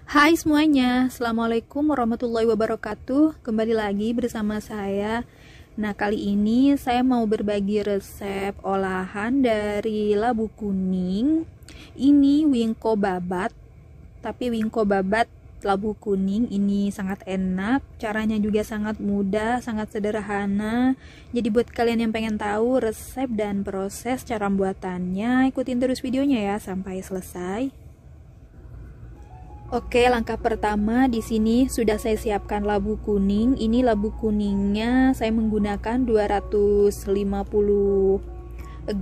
Hai semuanya, Assalamualaikum warahmatullahi wabarakatuh. Kembali lagi bersama saya. Nah, kali ini saya mau berbagi resep olahan dari labu kuning. Ini wingko babat, tapi wingko babat labu kuning ini sangat enak. Caranya juga sangat mudah, sangat sederhana. Jadi buat kalian yang pengen tahu resep dan proses cara pembuatannya, ikutin terus videonya ya sampai selesai. Oke, langkah pertama di sini sudah saya siapkan labu kuning. Ini labu kuningnya saya menggunakan 250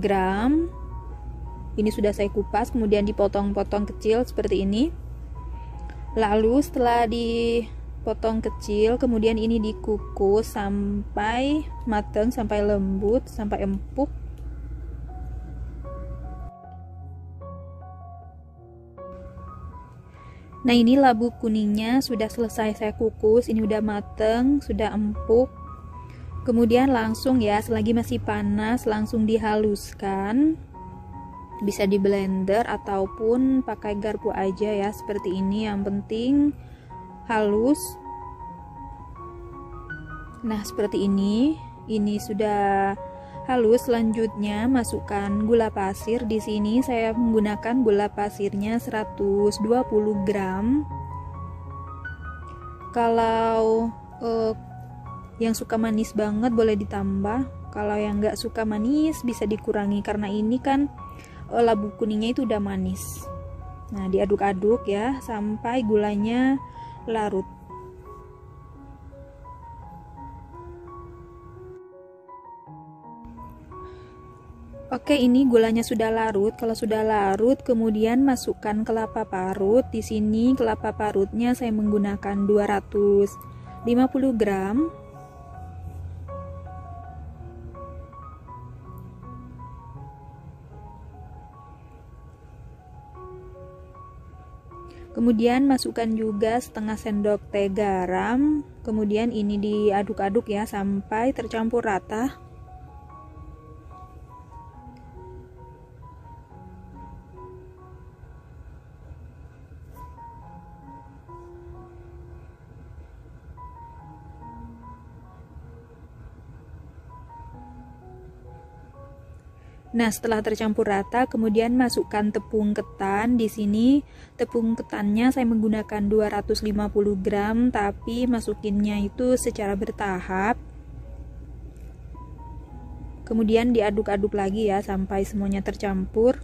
gram. Ini sudah saya kupas, kemudian dipotong-potong kecil seperti ini. Lalu setelah dipotong kecil, kemudian ini dikukus sampai matang, sampai lembut, sampai empuk. Nah, ini labu kuningnya sudah selesai saya kukus, ini udah mateng, sudah empuk. Kemudian langsung ya, selagi masih panas langsung dihaluskan. Bisa di blender ataupun pakai garpu aja ya, seperti ini. Yang penting halus. Nah, seperti ini. Ini sudah halus. Selanjutnya masukkan gula pasir. Di sini saya menggunakan gula pasirnya 120 gram. Kalau yang suka manis banget boleh ditambah. Kalau yang nggak suka manis bisa dikurangi, karena ini kan labu kuningnya itu udah manis. Nah, diaduk-aduk ya sampai gulanya larut. Oke, ini gulanya sudah larut. Kalau sudah larut, kemudian masukkan kelapa parut. Di sini kelapa parutnya saya menggunakan 250 gram. Kemudian masukkan juga setengah sendok teh garam. Kemudian ini diaduk-aduk ya sampai tercampur rata. Nah, setelah tercampur rata, kemudian masukkan tepung ketan. Di sini tepung ketannya saya menggunakan 250 gram, tapi masukinnya itu secara bertahap. Kemudian diaduk-aduk lagi ya sampai semuanya tercampur.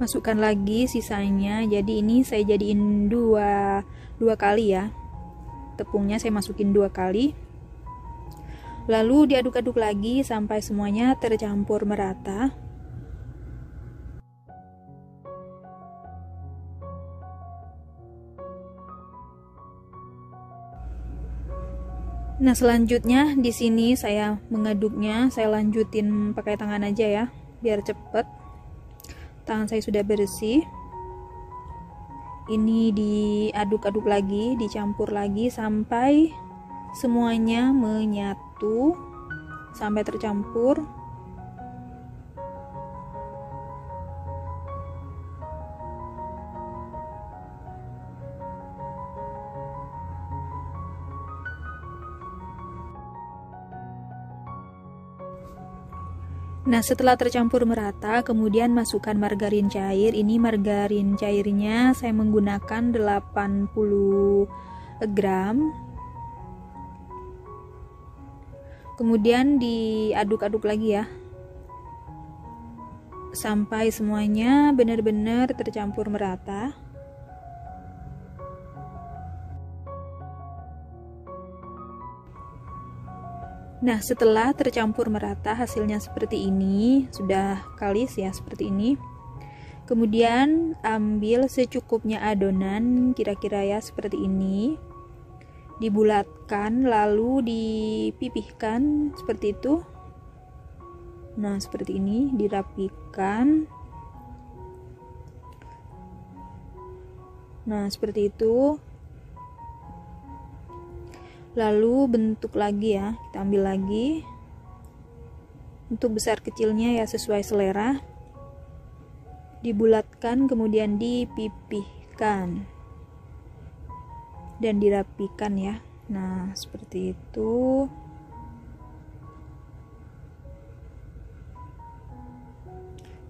Masukkan lagi sisanya. Jadi ini saya jadiin dua kali ya, tepungnya saya masukin 2 kali, lalu diaduk-aduk lagi sampai semuanya tercampur merata. Nah, selanjutnya di sini saya mengaduknya, saya lanjutin pakai tangan aja ya biar cepet. Tangan saya sudah bersih. Ini diaduk-aduk lagi, dicampur lagi sampai semuanya menyatu, sampai tercampur. Nah, setelah tercampur merata, kemudian masukkan margarin cair. Ini margarin cairnya saya menggunakan 80 gram. Kemudian diaduk-aduk lagi ya, sampai semuanya benar-benar tercampur merata. Nah, setelah tercampur merata hasilnya seperti ini, sudah kalis ya seperti ini. Kemudian ambil secukupnya adonan, kira-kira ya seperti ini. Dibulatkan lalu dipipihkan seperti itu. Nah, seperti ini dirapikan. Nah, seperti itu. Lalu bentuk lagi ya, kita ambil lagi. Untuk besar kecilnya ya sesuai selera. Dibulatkan kemudian dipipihkan dan dirapikan ya. Nah, seperti itu.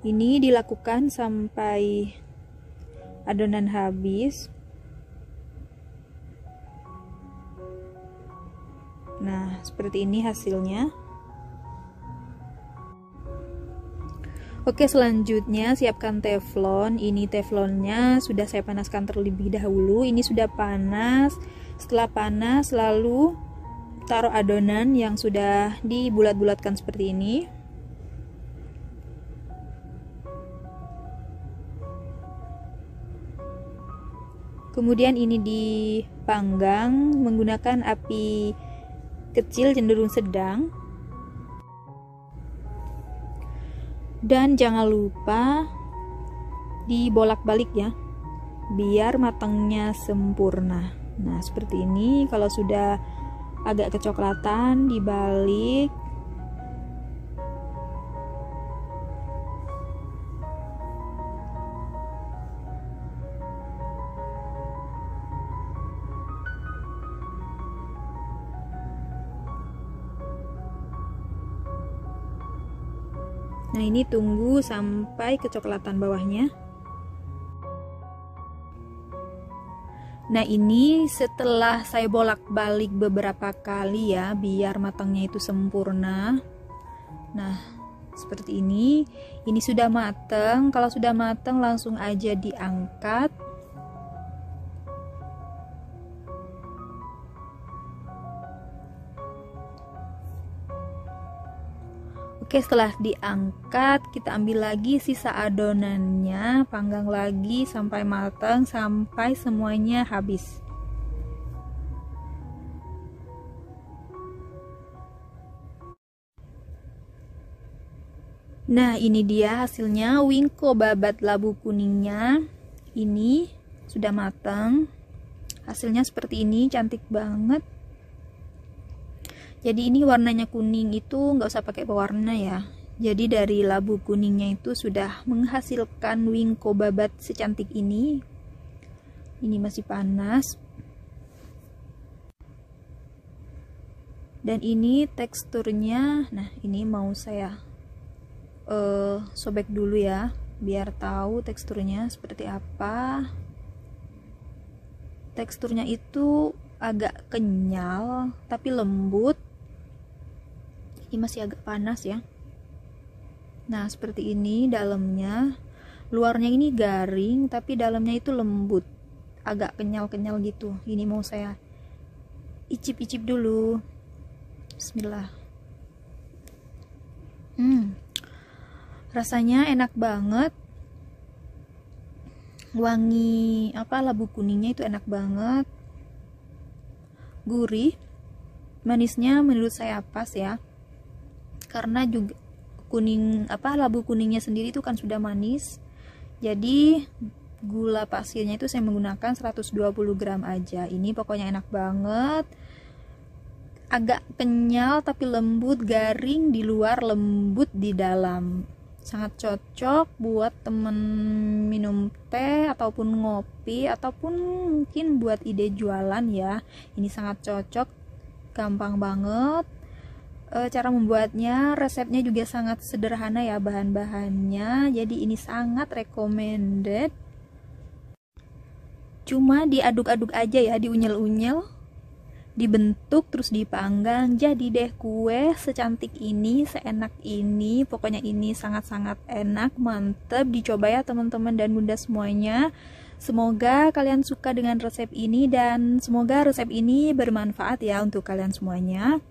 Ini dilakukan sampai adonan habis. Nah, seperti ini hasilnya. Oke, selanjutnya siapkan teflon. Ini teflonnya sudah saya panaskan terlebih dahulu. Ini sudah panas. Setelah panas, lalu taruh adonan yang sudah dibulat-bulatkan seperti ini. Kemudian ini dipanggang menggunakan api kecil cenderung sedang. Dan jangan lupa dibolak-balik ya, biar matangnya sempurna. Nah, seperti ini. Kalau sudah agak kecoklatan, dibalik. Nah, ini tunggu sampai kecoklatan bawahnya. Nah, ini setelah saya bolak-balik beberapa kali ya, biar matangnya itu sempurna. Nah, seperti ini. Ini sudah matang. Kalau sudah matang langsung aja diangkat. Oke, setelah diangkat, kita ambil lagi sisa adonannya, panggang lagi sampai matang, sampai semuanya habis. Nah, ini dia hasilnya, wingko babat labu kuningnya. Ini sudah matang. Hasilnya seperti ini, cantik banget. Jadi ini warnanya kuning, itu nggak usah pakai pewarna ya. Jadi dari labu kuningnya itu sudah menghasilkan wingko babat secantik ini. Ini masih panas. Dan ini teksturnya, nah ini mau saya sobek dulu ya, biar tahu teksturnya seperti apa. Teksturnya itu agak kenyal tapi lembut. Ini masih agak panas ya. Nah, seperti ini dalamnya. Luarnya ini garing tapi dalamnya itu lembut, agak kenyal-kenyal gitu. Ini mau saya icip-icip dulu. Bismillah. Rasanya enak banget. Wangi labu kuningnya itu enak banget. Gurih. Manisnya menurut saya pas ya. Karena juga labu kuningnya sendiri itu kan sudah manis. Jadi gula pasirnya itu saya menggunakan 120 gram aja. Ini pokoknya enak banget. Agak kenyal tapi lembut, garing di luar, lembut di dalam. Sangat cocok buat temen minum teh ataupun ngopi, ataupun mungkin buat ide jualan ya. Ini sangat cocok, gampang banget. Cara membuatnya, resepnya juga sangat sederhana ya bahan-bahannya. Jadi ini sangat recommended. Cuma diaduk-aduk aja ya, diunyel-unyel, dibentuk terus dipanggang. Jadi deh kue secantik ini, seenak ini. Pokoknya ini sangat-sangat enak, mantep. Dicoba ya teman-teman dan bunda semuanya. Semoga kalian suka dengan resep ini dan semoga resep ini bermanfaat ya untuk kalian semuanya.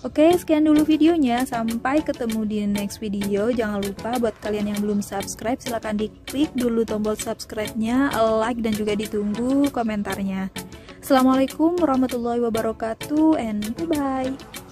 Oke, sekian dulu videonya. Sampai ketemu di next video. Jangan lupa buat kalian yang belum subscribe, silahkan diklik dulu tombol subscribe-nya, like, dan juga ditunggu komentarnya. Assalamualaikum warahmatullahi wabarakatuh, and bye-bye.